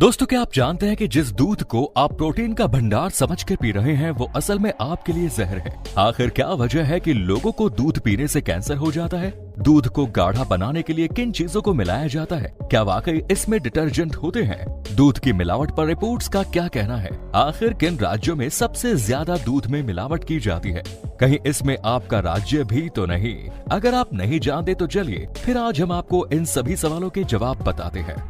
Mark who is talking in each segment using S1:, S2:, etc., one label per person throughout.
S1: दोस्तों, क्या आप जानते हैं कि जिस दूध को आप प्रोटीन का भंडार समझ के पी रहे हैं वो असल में आपके लिए जहर है। आखिर क्या वजह है कि लोगों को दूध पीने से कैंसर हो जाता है? दूध को गाढ़ा बनाने के लिए किन चीजों को मिलाया जाता है? क्या वाकई इसमें डिटर्जेंट होते हैं? दूध की मिलावट पर रिपोर्ट्स का क्या कहना है? आखिर किन राज्यों में सबसे ज्यादा दूध में मिलावट की जाती है? कहीं इसमें आपका राज्य भी तो नहीं? अगर आप नहीं जानते तो चलिए फिर आज हम आपको इन सभी सवालों के जवाब बताते हैं।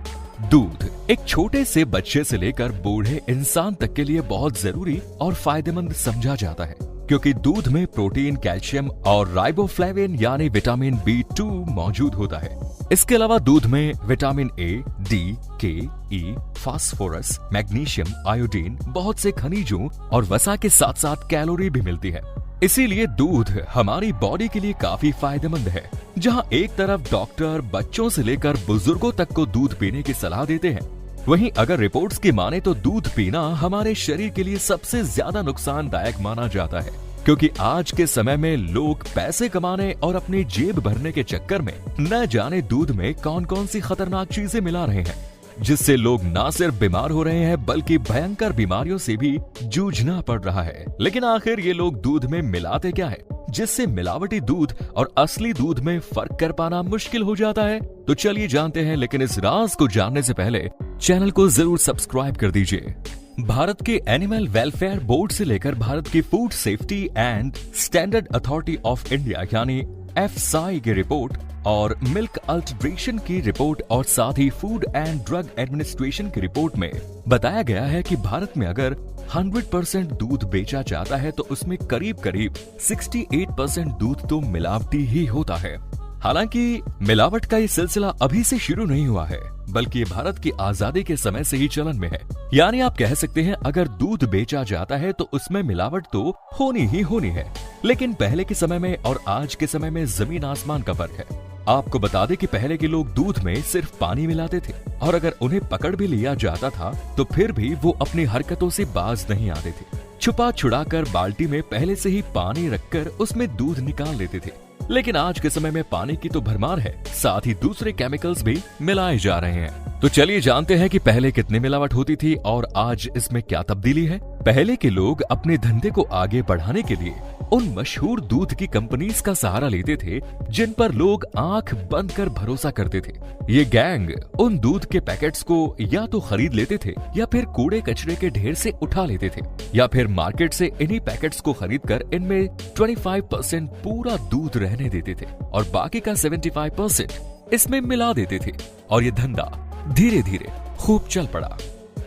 S1: दूध एक छोटे से बच्चे से लेकर बूढ़े इंसान तक के लिए बहुत जरूरी और फायदेमंद समझा जाता है, क्योंकि दूध में प्रोटीन, कैल्शियम और राइबोफ्लेविन यानी विटामिन B2 मौजूद होता है। इसके अलावा दूध में vitamin A, D, K, E, phosphorus, magnesium, iodine, बहुत से खनिजों और वसा के साथ साथ कैलोरी भी मिलती है। इसीलिए दूध हमारी बॉडी के लिए काफी फायदेमंद है। जहां एक तरफ डॉक्टर बच्चों से लेकर बुजुर्गों तक को दूध पीने की सलाह देते हैं, वहीं अगर रिपोर्ट्स की माने तो दूध पीना हमारे शरीर के लिए सबसे ज्यादा नुकसानदायक माना जाता है, क्योंकि आज के समय में लोग पैसे कमाने और अपनी जेब भरने के चक्कर में न जाने दूध में कौन कौन सी खतरनाक चीजें मिला रहे हैं, जिससे लोग ना सिर्फ बीमार हो रहे हैं बल्कि भयंकर बीमारियों से भी जूझना पड़ रहा है। लेकिन आखिर ये लोग दूध में मिलाते क्या है, जिससे मिलावटी दूध और असली दूध में फर्क कर पाना मुश्किल हो जाता है? तो चलिए जानते हैं, लेकिन इस राज को जानने से पहले चैनल को जरूर सब्सक्राइब कर दीजिए। भारत के एनिमल वेलफेयर बोर्ड से लेकर भारत की food safety and standard authority of India यानी FSSAI की रिपोर्ट और मिल्क अल्टरेशन की रिपोर्ट और साथ ही फूड एंड ड्रग एडमिनिस्ट्रेशन की रिपोर्ट में बताया गया है कि भारत में अगर 100% दूध बेचा जाता है तो उसमें करीब करीब 68% दूध तो मिलावटी ही होता है। हालांकि मिलावट का ये सिलसिला अभी से शुरू नहीं हुआ है, बल्कि ये भारत की आजादी के समय से ही चलन में है। यानी आप कह सकते हैं अगर दूध बेचा जाता है तो उसमें मिलावट तो होनी ही होनी है। लेकिन पहले के समय में और आज के समय में जमीन आसमान का फर्क है। आपको बता दें कि पहले के लोग दूध में सिर्फ पानी मिलाते थे और अगर उन्हें पकड़ भी लिया जाता था तो फिर भी वो अपनी हरकतों से बाज नहीं आते थे। छुपा छुड़ा कर बाल्टी में पहले से ही पानी रखकर उसमें दूध निकाल लेते थे। लेकिन आज के समय में पानी की तो भरमार है, साथ ही दूसरे केमिकल्स भी मिलाए जा रहे हैं। तो चलिए जानते हैं कि पहले कितनी मिलावट होती थी और आज इसमें क्या तब्दीली है। पहले के लोग अपने धंधे को आगे बढ़ाने के लिए उन मशहूर दूध की कंपनीज का सहारा लेते थे जिन पर लोग आंख बंद कर भरोसा करते थे। ये गैंग उन दूध के पैकेट्स को या तो खरीद लेते थे या फिर कूड़े कचरे के ढेर से उठा लेते थे, या फिर मार्केट से इन्हीं पैकेट्स को खरीद कर इनमें 25% पूरा दूध रहने देते थे और बाकी का 75% इसमें मिला देते थे। और ये धंधा धीरे धीरे खूब चल पड़ा।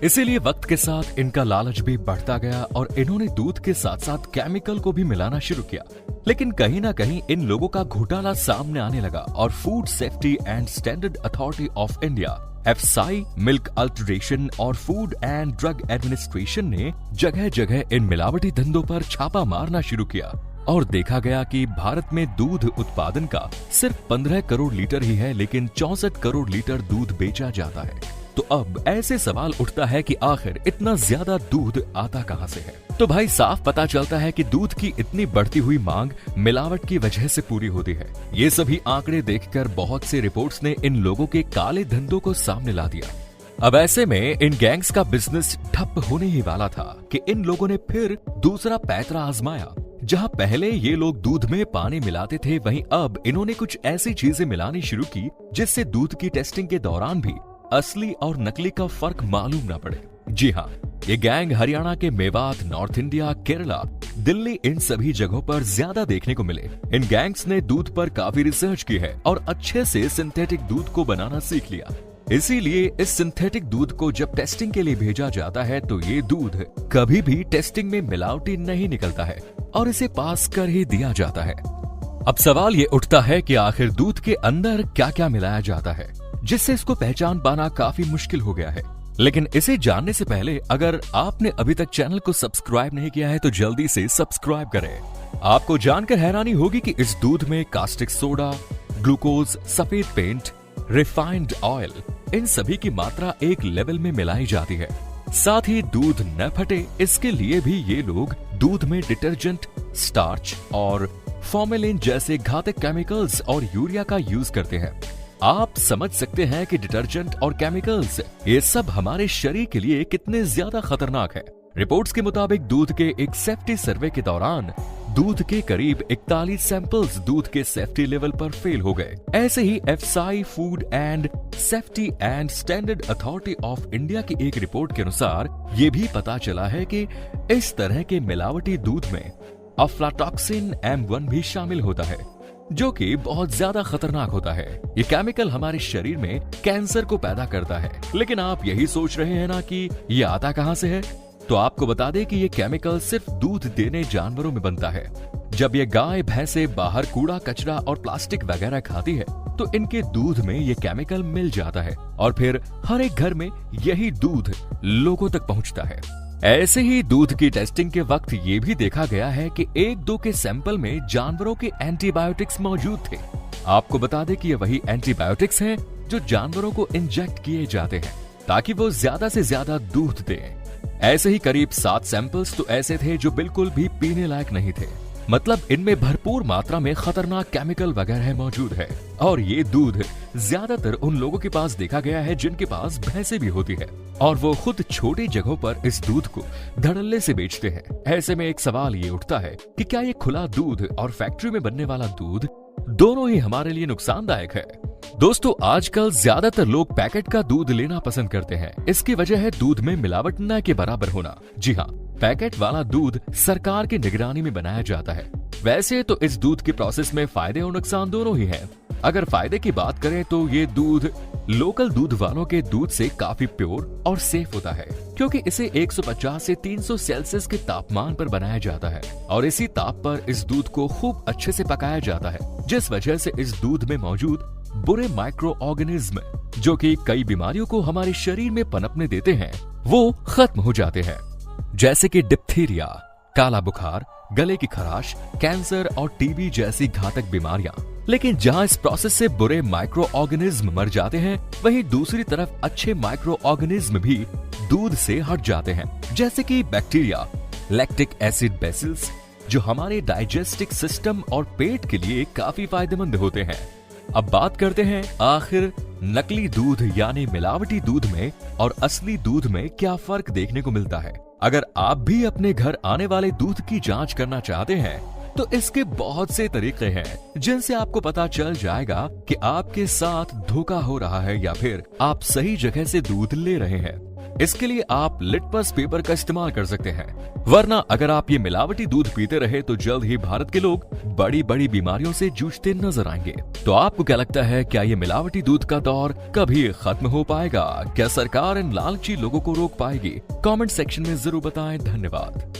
S1: इसीलिए वक्त के साथ इनका लालच भी बढ़ता गया और इन्होंने दूध के साथ साथ केमिकल को भी मिलाना शुरू किया। लेकिन कहीं ना कहीं इन लोगों का घोटाला सामने आने लगा और food safety and standard authority of India FSSAI, milk alteration और फूड एंड ड्रग एडमिनिस्ट्रेशन ने जगह जगह इन मिलावटी धंधों पर छापा मारना शुरू किया और देखा गया कि भारत में दूध उत्पादन का सिर्फ 15 करोड़ लीटर ही है, लेकिन 64 करोड़ लीटर दूध बेचा जाता है। तो अब ऐसे सवाल उठता है कि आखिर इतना ज्यादा दूध आता कहां से है? तो भाई साफ पता चलता है कि दूध की इतनी बढ़ती हुई मांग मिलावट की वजह से पूरी होती है। ये सभी आंकड़े देखकर बहुत से रिपोर्ट्स ने इन लोगों के काले धंधों को सामने ला दिया। अब ऐसे में इन गैंग्स का बिजनेस ठप होने ही वाला था कि इन लोगों ने फिर दूसरा पैतरा आजमाया। जहां पहले ये लोग दूध में पानी मिलाते थे, वहीं अब इन्होंने कुछ ऐसी चीजें मिलानी शुरू की जिससे दूध की टेस्टिंग के दौरान भी असली और नकली का फर्क मालूम ना पड़े। जी हाँ, ये गैंग हरियाणा के मेवात, नॉर्थ इंडिया, केरला, दिल्ली, इन सभी जगहों पर ज्यादा देखने को मिले। इन गैंग्स ने दूध पर काफी रिसर्च की है और अच्छे से सिंथेटिक दूध को बनाना सीख लिया। इसीलिए इस सिंथेटिक दूध को जब टेस्टिंग के लिए भेजा जाता है तो ये दूध कभी भी टेस्टिंग में मिलावटी नहीं निकलता है और इसे पास कर ही दिया जाता है। अब सवाल ये उठता है कि आखिर दूध के अंदर क्या क्या मिलाया जाता है, जिससे इसको पहचान पाना काफी मुश्किल हो गया है। लेकिन इसे जानने से पहले अगर आपने अभी तक चैनल को सब्सक्राइब नहीं किया है तो जल्दी से सब्सक्राइब करें। आपको जानकर हैरानी होगी कि इस दूध में कास्टिक सोडा, ग्लूकोज, सफेद पेंट, रिफाइंड ऑयल, इन सभी की मात्रा एक लेवल में मिलाई जाती है। साथ ही दूध न फटे इसके लिए भी ये लोग दूध में डिटर्जेंट, स्टार्च और फॉर्मेलिन जैसे घातक केमिकल्स और यूरिया का यूज करते हैं। आप समझ सकते हैं कि डिटर्जेंट और केमिकल्स ये सब हमारे शरीर के लिए कितने ज्यादा खतरनाक है। रिपोर्ट्स के मुताबिक दूध के एक सेफ्टी सर्वे के दौरान दूध के करीब 41 सैंपल्स दूध के सेफ्टी लेवल पर फेल हो गए। ऐसे ही FSI food and safety and standard authority of India की एक रिपोर्ट के अनुसार ये भी पता चला है कि इस तरह के मिलावटी दूध में अफ्लाटॉक्सिन M1 भी शामिल होता है, जो कि बहुत ज्यादा खतरनाक होता है। ये केमिकल हमारे शरीर में कैंसर को पैदा करता है। लेकिन आप यही सोच रहे हैं ना कि ये आता कहां से है? तो आपको बता दें कि ये केमिकल सिर्फ दूध देने जानवरों में बनता है। जब ये गाय भैंसे बाहर कूड़ा कचरा और प्लास्टिक वगैरह खाती है तो इनके दूध में ये केमिकल मिल जाता है और फिर हर एक घर में यही दूध लोगों तक पहुंचता है। ऐसे ही दूध की टेस्टिंग के वक्त ये भी देखा गया है कि 1-2 के सैंपल में जानवरों के एंटीबायोटिक्स मौजूद थे। आपको बता दें कि ये वही एंटीबायोटिक्स हैं जो जानवरों को इंजेक्ट किए जाते हैं ताकि वो ज्यादा से ज्यादा दूध दें। ऐसे ही करीब 7 सैंपल्स तो ऐसे थे जो बिल्कुल भी पीने लायक नहीं थे। मतलब इनमें भरपूर मात्रा में खतरनाक केमिकल वगैरह मौजूद है। और ये दूध ज्यादातर उन लोगों के पास देखा गया है जिनके पास भैंसे भी होती है और वो खुद छोटी जगहों पर इस दूध को धड़ल्ले से बेचते हैं। ऐसे में एक सवाल ये उठता है कि क्या ये खुला दूध और फैक्ट्री में बनने वाला दूध दोनों ही हमारे लिए नुकसानदायक है? दोस्तों, आजकल ज्यादातर लोग पैकेट का दूध लेना पसंद करते हैं। इसकी वजह है दूध में मिलावट न के बराबर होना। जी हाँ, पैकेट वाला दूध सरकार की निगरानी में बनाया जाता है। वैसे तो इस दूध के प्रोसेस में फायदे और नुकसान दोनों ही हैं। अगर फायदे की बात करें तो ये दूध लोकल दूध वालों के दूध से काफी प्योर और सेफ होता है, क्योंकि इसे 150 से 300 सेल्सियस के तापमान पर बनाया जाता है और इसी ताप पर इस दूध को खूब अच्छे से पकाया जाता है, जिस वजह से इस दूध में मौजूद बुरे माइक्रो ऑर्गेनिज्म जो कि कई बीमारियों को हमारे शरीर में पनपने देते हैं वो खत्म हो जाते हैं, जैसे कि डिप्थीरिया, काला बुखार, गले की खराश, कैंसर और टीबी जैसी घातक बीमारियां। लेकिन जहां इस प्रोसेस से बुरे माइक्रो ऑर्गेनिज्म मर जाते हैं, वहीं दूसरी तरफ अच्छे माइक्रो ऑर्गेनिज्म भी दूध से हट जाते हैं, जैसे कि बैक्टीरिया, लैक्टिक एसिड बेसिल्स, जो हमारे डाइजेस्टिव सिस्टम और पेट के लिए काफी फायदेमंद होते हैं। अब बात करते हैं आखिर नकली दूध यानी मिलावटी दूध में और असली दूध में क्या फर्क देखने को मिलता है। अगर आप भी अपने घर आने वाले दूध की जांच करना चाहते हैं तो इसके बहुत से तरीके हैं जिनसे आपको पता चल जाएगा कि आपके साथ धोखा हो रहा है या फिर आप सही जगह से दूध ले रहे हैं। इसके लिए आप लिटमस पेपर का इस्तेमाल कर सकते हैं, वरना अगर आप ये मिलावटी दूध पीते रहे तो जल्द ही भारत के लोग बड़ी बड़ी बीमारियों से जूझते नजर आएंगे। तो आपको क्या लगता है, क्या ये मिलावटी दूध का दौर कभी खत्म हो पाएगा? क्या सरकार इन लालची लोगों को रोक पाएगी? कमेंट सेक्शन में जरूर बताएं। धन्यवाद।